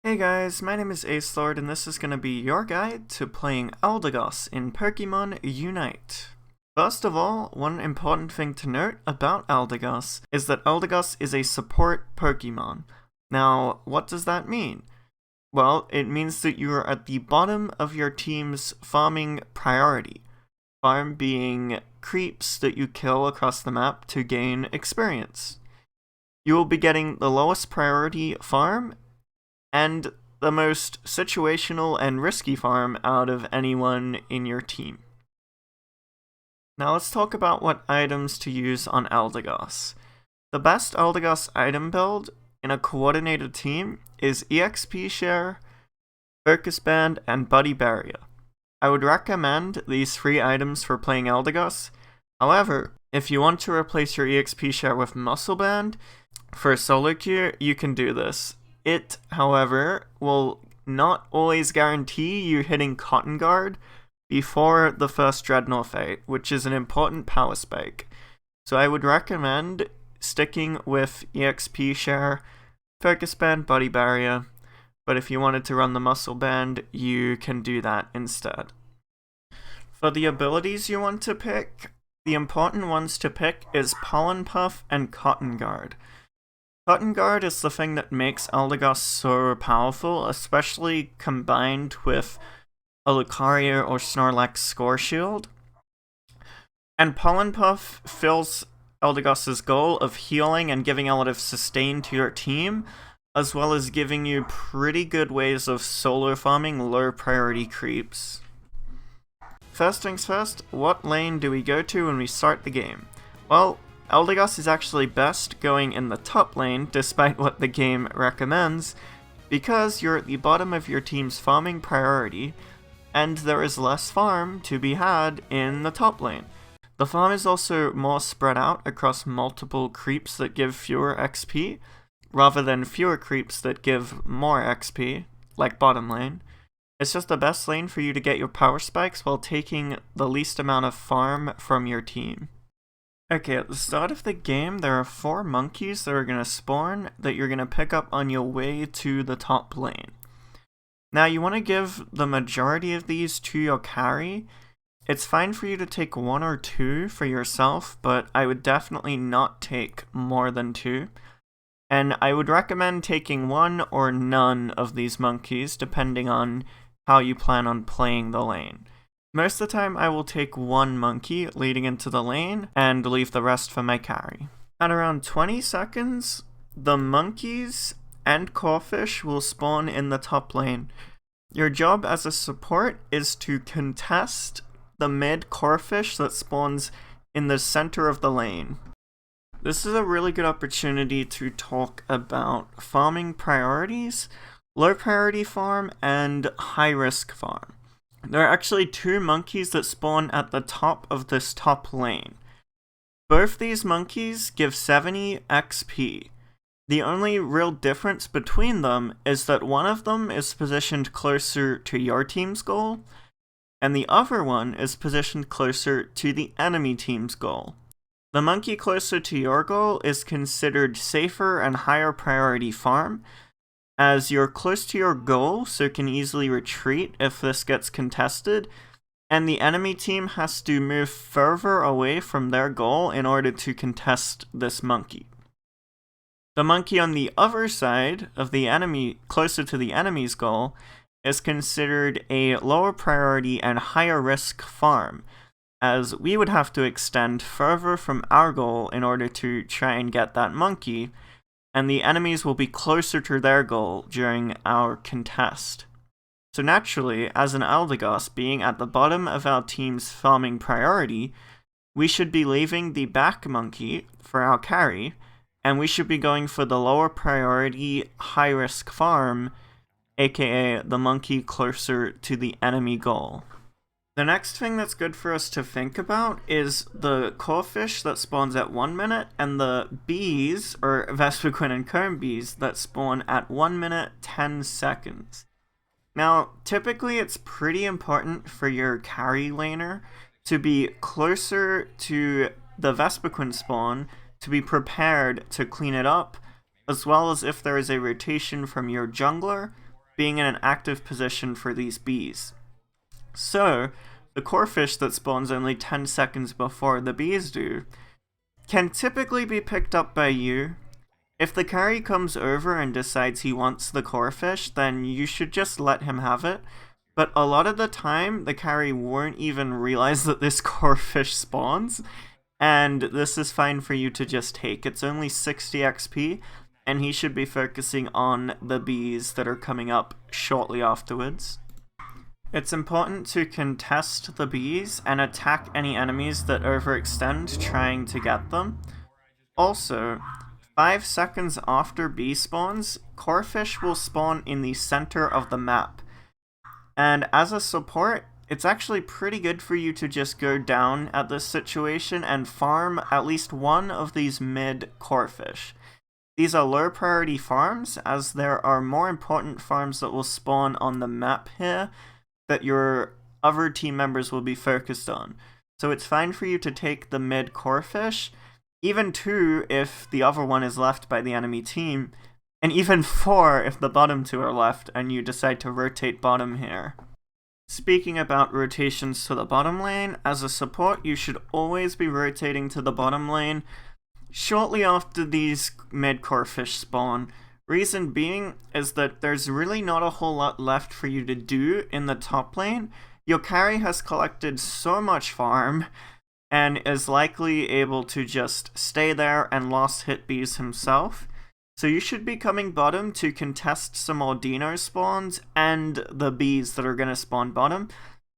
Hey guys, my name is Acelord and this is going to be your guide to playing Eldegoss in Pokemon Unite. First of all, one important thing to note about Eldegoss is that Eldegoss is a support Pokemon. Now, what does that mean? Well, it means that you are at the bottom of your team's farming priority. Farm being creeps that you kill across the map to gain experience. You will be getting the lowest priority farm and the most situational and risky farm out of anyone in your team. Now let's talk about what items to use on Eldegoss. The best Eldegoss item build in a coordinated team is EXP Share, Focus Band, and Buddy Barrier. I would recommend these 3 items for playing Eldegoss. However, if you want to replace your EXP Share with Muscle Band for solo queue, you can do this. It, however, will not always guarantee you hitting Cotton Guard before the first Dreadnought fight, which is an important power spike. So I would recommend sticking with EXP Share, Focus Band, Buddy Barrier, but if you wanted to run the Muscle Band, you can do that instead. For the abilities you want to pick, the important ones to pick is Pollen Puff and Cotton Guard. Cotton Guard is the thing that makes Eldegoss so powerful, especially combined with a Lucario or Snorlax Score Shield. And Pollen Puff fills Eldegoss's goal of healing and giving a lot of sustain to your team, as well as giving you pretty good ways of solo farming low priority creeps. First things first, what lane do we go to when we start the game? Well, Eldegoss is actually best going in the top lane, despite what the game recommends, because you're at the bottom of your team's farming priority, and there is less farm to be had in the top lane. The farm is also more spread out across multiple creeps that give fewer XP, rather than fewer creeps that give more XP, like bottom lane. It's just the best lane for you to get your power spikes while taking the least amount of farm from your team. Okay, at the start of the game, there are 4 monkeys that are going to spawn that you're going to pick up on your way to the top lane. Now, you want to give the majority of these to your carry. It's fine for you to take 1 or 2 for yourself, but I would definitely not take more than 2. And I would recommend taking 1 or none of these monkeys, depending on how you plan on playing the lane. Most of the time, I will take 1 monkey leading into the lane and leave the rest for my carry. At around 20 seconds, the monkeys and Corphish will spawn in the top lane. Your job as a support is to contest the mid Corphish that spawns in the center of the lane. This is a really good opportunity to talk about farming priorities, low priority farm, and high risk farm. There are actually 2 monkeys that spawn at the top of this top lane. Both these monkeys give 70 XP. The only real difference between them is that one of them is positioned closer to your team's goal, and the other one is positioned closer to the enemy team's goal. The monkey closer to your goal is considered safer and higher priority farm, as you're close to your goal, so can easily retreat if this gets contested, and the enemy team has to move further away from their goal in order to contest this monkey. The monkey on the other side of the enemy, closer to the enemy's goal, is considered a lower priority and higher risk farm, as we would have to extend further from our goal in order to try and get that monkey, and the enemies will be closer to their goal during our contest. So naturally, as an Eldegoss being at the bottom of our team's farming priority, we should be leaving the back monkey for our carry, and we should be going for the lower priority, high risk farm, aka the monkey closer to the enemy goal. The next thing that's good for us to think about is the Corphish that spawns at 1 minute and the bees, or Vespiquen and Comb bees, that spawn at 1 minute 10 seconds. Now, typically it's pretty important for your carry laner to be closer to the Vespiquen spawn to be prepared to clean it up, as well as if there is a rotation from your jungler, being in an active position for these bees. So, the core fish that spawns only 10 seconds before the bees do can typically be picked up by you. If the carry comes over and decides he wants the core fish, then you should just let him have it. But a lot of the time, the carry won't even realize that this core fish spawns, and this is fine for you to just take. It's only 60 XP, and he should be focusing on the bees that are coming up shortly afterwards. It's important to contest the bees and attack any enemies that overextend trying to get them. Also, 5 seconds after bee spawns, core fish will spawn in the center of the map. And as a support, it's actually pretty good for you to just go down at this situation and farm at least one of these mid core fish. These are low priority farms, as there are more important farms that will spawn on the map here that your other team members will be focused on. So it's fine for you to take the mid core fish, even 2 if the other one is left by the enemy team, and even 4 if the bottom 2 are left and you decide to rotate bottom here. Speaking about rotations to the bottom lane, as a support you should always be rotating to the bottom lane shortly after these mid-core fish spawn. Reason being is that there's really not a whole lot left for you to do in the top lane. Your carry has collected so much farm and is likely able to just stay there and lost hit bees himself. So you should be coming bottom to contest some more dino spawns and the bees that are going to spawn bottom.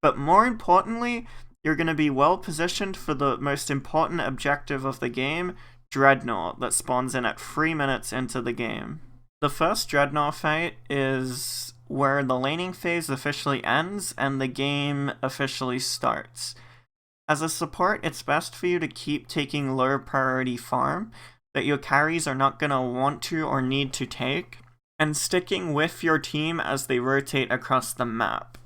But more importantly, you're going to be well positioned for the most important objective of the game, Dreadnought, that spawns in at 3 minutes into the game. The first Dreadnought fight is where the laning phase officially ends and the game officially starts. As a support, it's best for you to keep taking lower priority farm that your carries are not going to want to or need to take, and sticking with your team as they rotate across the map.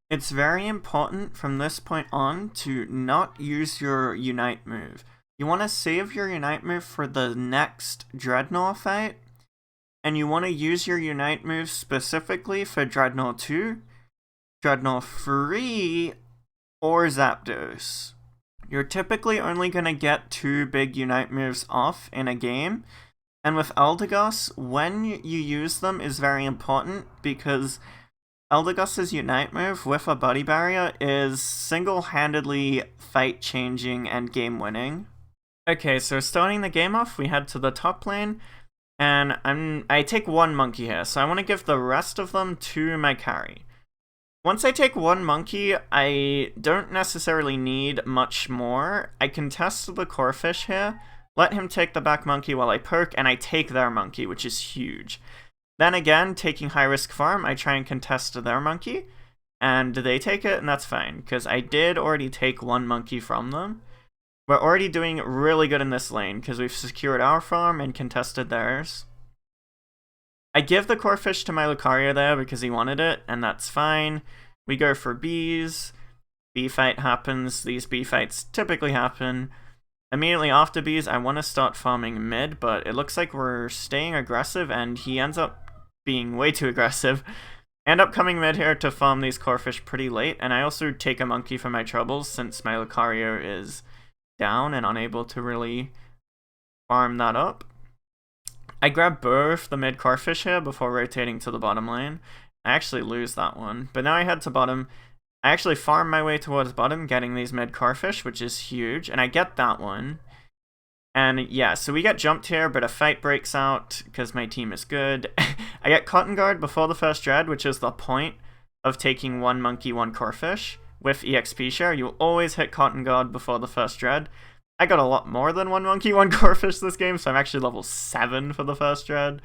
It's very important from this point on to not use your Unite move. You want to save your Unite move for the next Dreadnought fight, and you want to use your Unite move specifically for Dreadnought 2, Dreadnought 3, or Zapdos. You're typically only going to get 2 big Unite moves off in a game, and with Eldegoss, when you use them is very important because Eldegoss's Unite move with a Buddy Barrier is single-handedly fight-changing and game-winning. Okay, so starting the game off, we head to the top lane, and I take 1 monkey here, so I want to give the rest of them to my carry. Once I take 1 monkey, I don't necessarily need much more. I can test the core fish here, let him take the back monkey while I poke, and I take their monkey, which is huge. Then again, taking high risk farm, I try and contest their monkey, and they take it, and that's fine, because I did already take 1 monkey from them. We're already doing really good in this lane, because we've secured our farm and contested theirs. I give the core fish to my Lucario there because he wanted it, and that's fine. We go for bees. Bee fight happens. These bee fights typically happen. Immediately after bees, I want to start farming mid, but it looks like we're staying aggressive, and he ends up being way too aggressive. I end up coming mid here to farm these core fish pretty late, and I also take a monkey for my troubles since my Lucario is down and unable to really farm that up. I grab both the mid core fish here before rotating to the bottom lane. I actually lose that one, but now I head to bottom. I actually farm my way towards bottom, getting these mid core fish, which is huge, and I get that one. And yeah, so we get jumped here, but a fight breaks out because my team is good. I get Cotton Guard before the first dread, which is the point of taking 1 monkey, 1 core fish. With EXP share, you always hit Cotton Guard before the first dread. I got a lot more than 1 monkey, 1 core fish this game, so I'm actually level 7 for the first dread.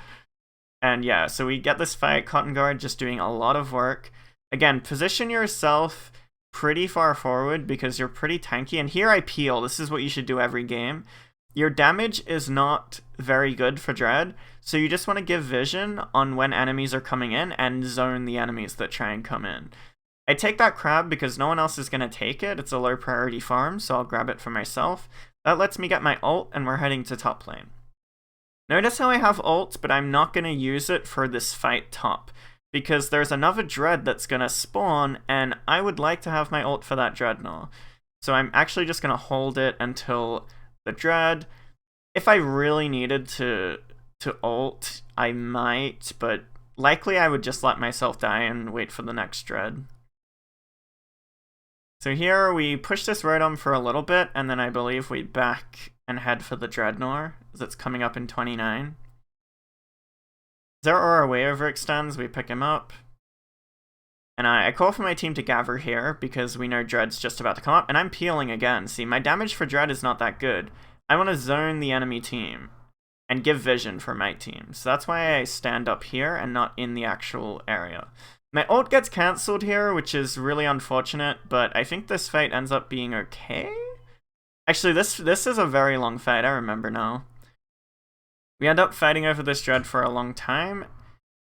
And yeah, so we get this fight, Cotton Guard just doing a lot of work. Again, position yourself pretty far forward because you're pretty tanky, and here I peel. This is what you should do every game. Your damage is not very good for Dread, so you just want to give vision on when enemies are coming in and zone the enemies that try and come in. I take that crab because no one else is going to take it. It's a low priority farm, so I'll grab it for myself. That lets me get my ult, and we're heading to top lane. Notice how I have ult, but I'm not going to use it for this fight top. because there's another dread that's gonna spawn, and I would like to have my ult for that dreadnought. So I'm actually just gonna hold it until the dread. If I really needed to ult, I might, but likely I would just let myself die and wait for the next dread. So here we push this Rotom for a little bit, and then I believe we back and head for the Dreadnought, that's coming up in 29. Zeraora way overextends, we pick him up. And I call for my team to gather here, because we know Dread's just about to come up, and I'm peeling again. See, my damage for Dread is not that good. I want to zone the enemy team, and give vision for my team. So that's why I stand up here and not in the actual area. My ult gets cancelled here, which is really unfortunate, but I think this fight ends up being okay? Actually, this is a very long fight, I remember now. We end up fighting over this dread for a long time,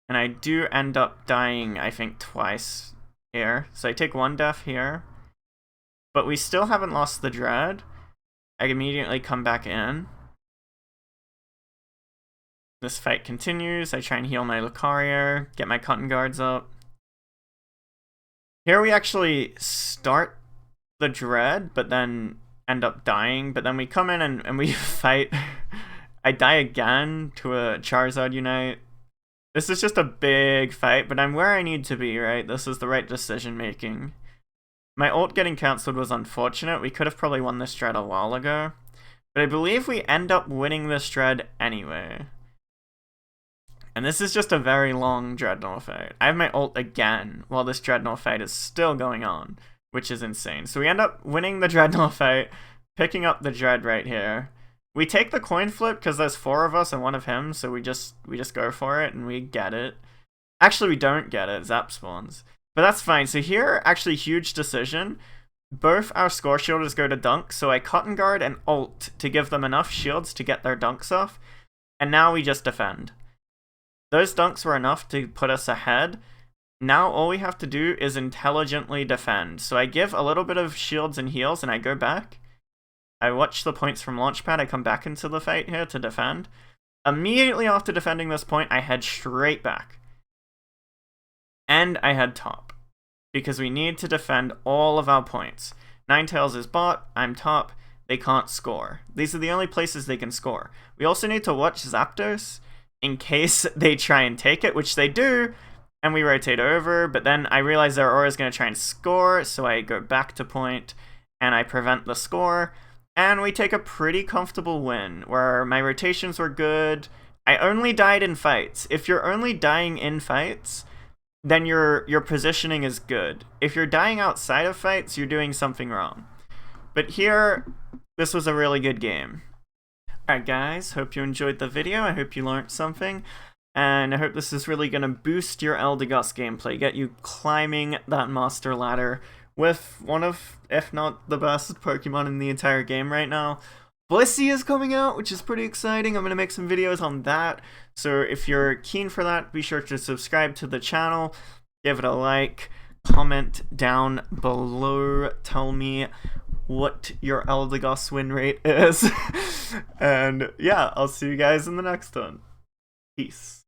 and I do end up dying, I think, twice here. So I take one death here, but we still haven't lost the dread. I immediately come back in. This fight continues. I try and heal my Lucario, get my Cotton Guards up. Here we actually start the dread, but then end up dying. But then we come in and we fight. I die again to a Charizard Unite. This is just a big fight, but I'm where I need to be, right? This is the right decision making. My ult getting cancelled was unfortunate. We could have probably won this dread a while ago. But I believe we end up winning this dread anyway. And this is just a very long Dreadnought fight. I have my ult again while this Dreadnought fight is still going on, which is insane. So we end up winning the Dreadnought fight, picking up the Dread right here. We take the coin flip because there's 4 of us and 1 of him, so we just go for it and we get it. Actually, we don't get it. Zap spawns. But that's fine. So here, actually, huge decision. Both our score shielders go to dunk, so I Cotton Guard and ult to give them enough shields to get their dunks off. And now we just defend. Those dunks were enough to put us ahead. Now all we have to do is intelligently defend. So I give a little bit of shields and heals and I go back. I watch the points from Launchpad. I come back into the fight here to defend. Immediately after defending this point, I head straight back. And I head top. Because we need to defend all of our points. Ninetales is bot, I'm top. They can't score. These are the only places they can score. We also need to watch Zapdos in case they try and take it, which they do, and we rotate over, but then I realize their aura is going to try and score, so I go back to point, and I prevent the score, and we take a pretty comfortable win, where my rotations were good. I only died in fights. If you're only dying in fights, then your positioning is good. If you're dying outside of fights, you're doing something wrong. But here, this was a really good game. Alright guys, hope you enjoyed the video, I hope you learned something, and I hope this is really going to boost your Eldegoss gameplay, get you climbing that master ladder with one of, if not the best Pokemon in the entire game right now. Blissey is coming out, which is pretty exciting. I'm going to make some videos on that, so if you're keen for that, be sure to subscribe to the channel, give it a like, comment down below, tell me what your Eldegoss win rate is. And yeah, I'll see you guys in the next one. Peace.